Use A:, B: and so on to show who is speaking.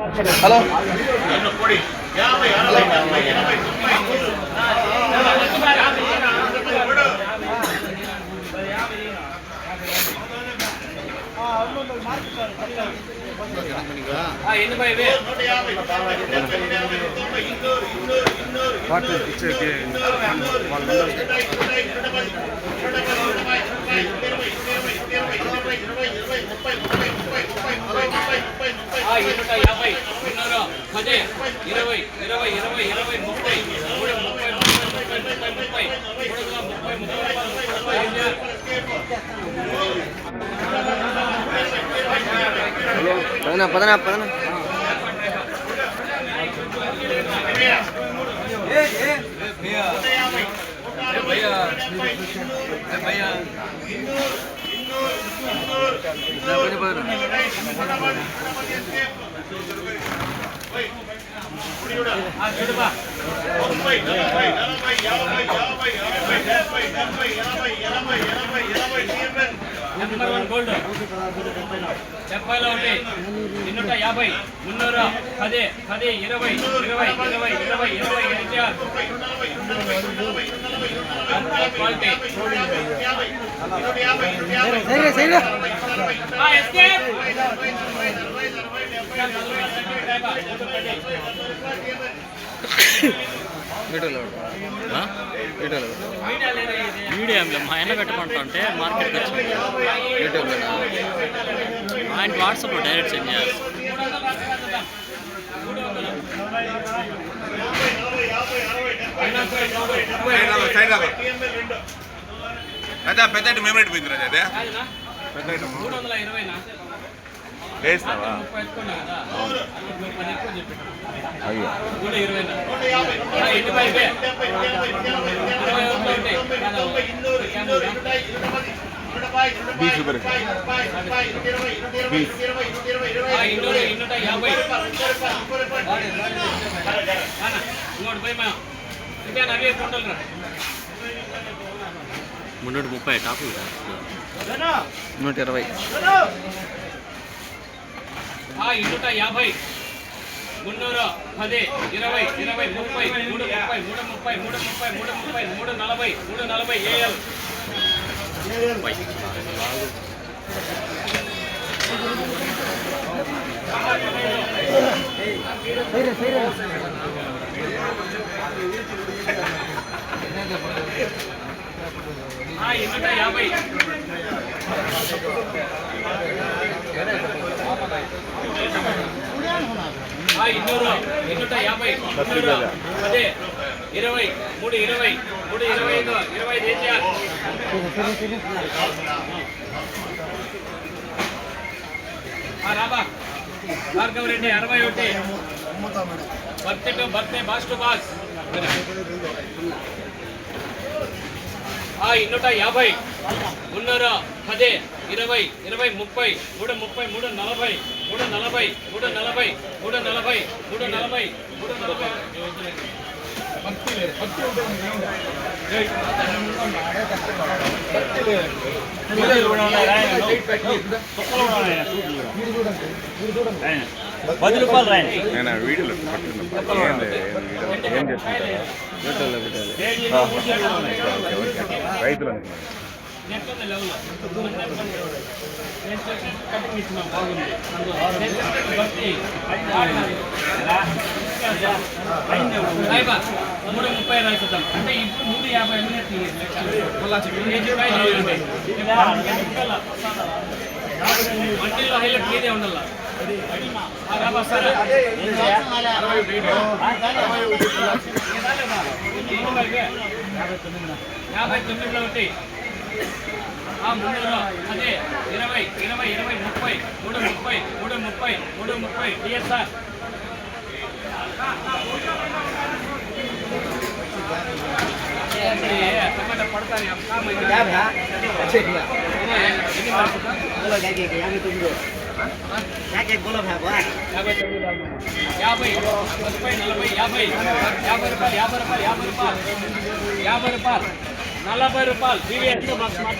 A: Hello పదనా పదనా పదనా
B: number 1 gold 70 లో ఉంటే 250 300 10 10 20 20 20 20 20 quality escape
C: మీడియంలో మా ఆయన పెట్టమంటే మార్కెట్కి వచ్చింది యూట్యూబ్లో ఆయన వాట్సాప్లో డైరెక్ట్ సెండ్ చేయాలి.
D: అదే పెద్ద మేము రేటు పోయింది రాజా అదే పెద్ద
B: 320
D: వేస్తావా అయ్యో 20 రూపాయలు
C: మున్నూట 30 టాప్
A: 120
B: 250 300 10 20 20 30 330 330 340 ఏఎల్ రాబా భార్గవ రెడ్డి 61 బర్త్ టు బర్త్ బాస్ టు బాస్ 250 300 10 20 20 30 330 340 340 340 340
C: ₹10 రాయండి.
D: నేను వీడియోలో ఏం చేస్తున్నా రైతులు
B: ₹330 రాయిస్తాం అంటే ఇప్పుడు 350 మండీలో హైలైట్ మీదే ఉండాల 59లో ఉంటాయి 300 అదే 20 20 20 30 330 330 డిఎస్ఆర్ टमाटर पड़ता नहीं अब काम क्या भैया अच्छे भैया बोलो क्या यहाँ पे तुम जो क्या बोलो भैया यहाँ भाई 50 40 50 40 50 40 40 40 40